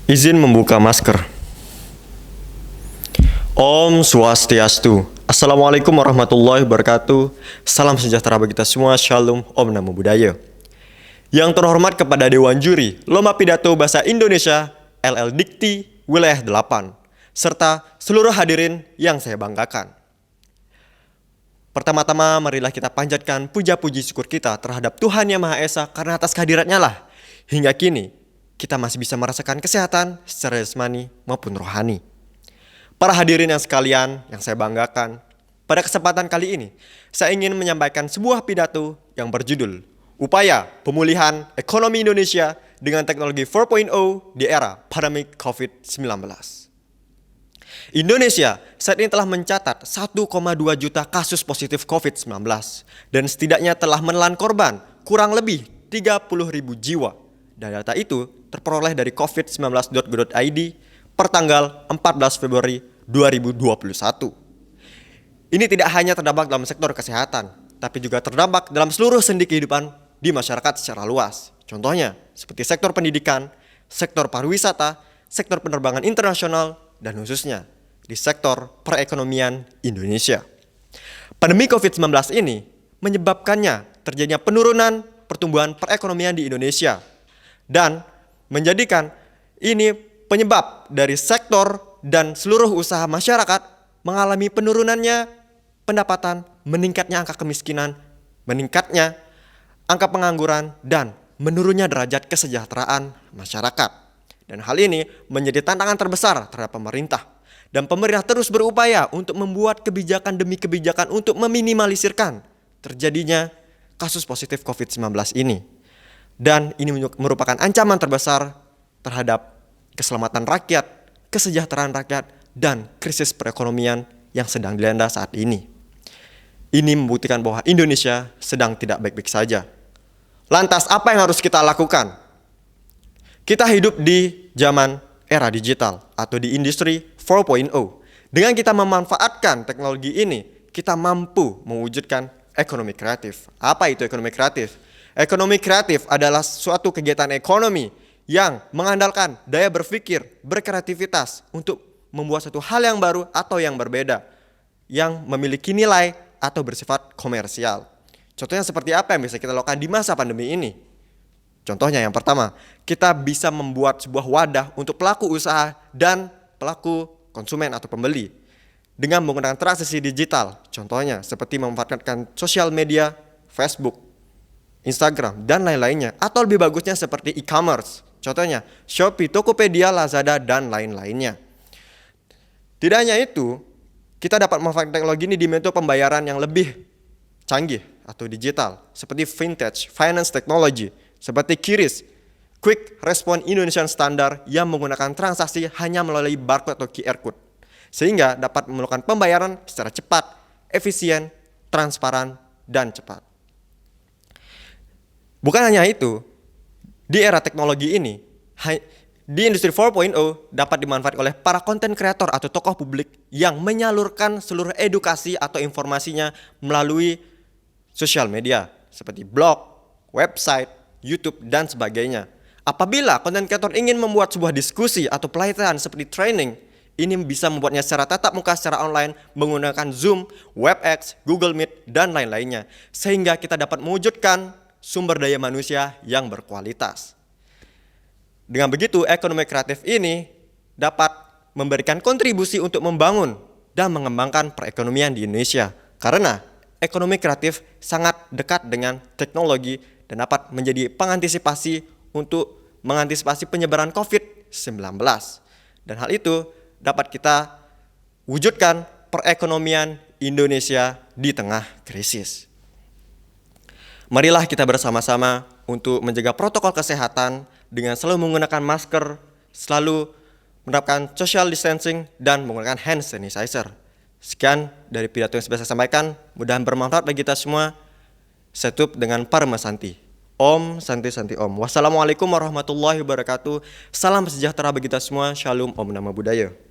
Izin membuka masker. Om Swastiastu. Assalamualaikum warahmatullahi wabarakatuh. Salam sejahtera bagi kita semua. Shalom. Om Namo Buddhaya. Yang terhormat kepada Dewan Juri Lomba Pidato Bahasa Indonesia LL Dikti Wilayah 8 serta seluruh hadirin yang saya banggakan. Pertama-tama marilah kita panjatkan puja-puji syukur kita terhadap Tuhan Yang Maha Esa karena atas kehadiratnya lah hingga kini kita masih bisa merasakan kesehatan secara jasmani maupun rohani. Para hadirin yang sekalian yang saya banggakan, pada kesempatan kali ini saya ingin menyampaikan sebuah pidato yang berjudul Upaya Pemulihan Ekonomi Indonesia dengan Teknologi 4.0 di Era Pandemi COVID-19. Indonesia saat ini telah mencatat 1,2 juta kasus positif COVID-19 dan setidaknya telah menelan korban kurang lebih 30.000 jiwa. Dan data itu terperoleh dari covid19.go.id per tanggal 14 Februari 2021. Ini tidak hanya terdampak dalam sektor kesehatan, tapi juga terdampak dalam seluruh sendi kehidupan di masyarakat secara luas. Contohnya seperti sektor pendidikan, sektor pariwisata, sektor penerbangan internasional, dan khususnya di sektor perekonomian Indonesia. Pandemi COVID-19 ini menyebabkannya terjadinya penurunan pertumbuhan perekonomian di Indonesia dan menjadikan ini penyebab dari sektor dan seluruh usaha masyarakat mengalami penurunannya pendapatan, meningkatnya angka kemiskinan, meningkatnya angka pengangguran, dan menurunnya derajat kesejahteraan masyarakat. Dan hal ini menjadi tantangan terbesar terhadap pemerintah. Dan pemerintah terus berupaya untuk membuat kebijakan demi kebijakan untuk meminimalisirkan terjadinya kasus positif COVID-19 ini. Dan ini merupakan ancaman terbesar terhadap keselamatan rakyat, kesejahteraan rakyat, dan krisis perekonomian yang sedang dilanda saat ini. Ini membuktikan bahwa Indonesia sedang tidak baik-baik saja. Lantas apa yang harus kita lakukan? Kita hidup di zaman era digital atau di industri 4.0. Dengan kita memanfaatkan teknologi ini, kita mampu mewujudkan ekonomi kreatif. Apa itu ekonomi kreatif? Ekonomi kreatif adalah suatu kegiatan ekonomi yang mengandalkan daya berpikir, berkreativitas untuk membuat suatu hal yang baru atau yang berbeda, yang memiliki nilai atau bersifat komersial. Contohnya seperti apa yang bisa kita lakukan di masa pandemi ini? Contohnya yang pertama, kita bisa membuat sebuah wadah untuk pelaku usaha dan pelaku konsumen atau pembeli dengan menggunakan transaksi digital. Contohnya seperti memanfaatkan sosial media, Facebook, Instagram, dan lain-lainnya. Atau lebih bagusnya seperti e-commerce. Contohnya Shopee, Tokopedia, Lazada, dan lain-lainnya. Tidak hanya itu, kita dapat memanfaatkan teknologi ini di metode pembayaran yang lebih canggih atau digital seperti vintage finance technology, seperti QRIS, Quick Response Indonesian Standard, yang menggunakan transaksi hanya melalui barcode atau QR code, sehingga dapat melakukan pembayaran secara cepat, efisien, transparan, dan cepat. Bukan hanya itu, di era teknologi ini, di industri 4.0 dapat dimanfaatkan oleh para konten kreator atau tokoh publik yang menyalurkan seluruh edukasi atau informasinya melalui sosial media seperti blog, website, YouTube, dan sebagainya. Apabila konten kreator ingin membuat sebuah diskusi atau pelatihan seperti training, ini bisa membuatnya secara tatap muka secara online menggunakan Zoom, WebEx, Google Meet, dan lain-lainnya. Sehingga kita dapat mewujudkan sumber daya manusia yang berkualitas. Dengan begitu, ekonomi kreatif ini dapat memberikan kontribusi untuk membangun dan mengembangkan perekonomian di Indonesia. Karena ekonomi kreatif sangat dekat dengan teknologi dan dapat menjadi pengantisipasi untuk mengantisipasi penyebaran COVID-19. Dan hal itu dapat kita wujudkan perekonomian Indonesia di tengah krisis. Marilah kita bersama-sama untuk menjaga protokol kesehatan dengan selalu menggunakan masker, selalu menerapkan social distancing, dan menggunakan hand sanitizer. Sekian dari pidato yang sudah saya sampaikan, mudah-mudahan bermanfaat bagi kita semua. Saya tutup dengan Parma Santi. Om Santi Santi Om. Wassalamualaikum warahmatullahi wabarakatuh. Salam sejahtera bagi kita semua. Shalom. Om Namo Buddhaya.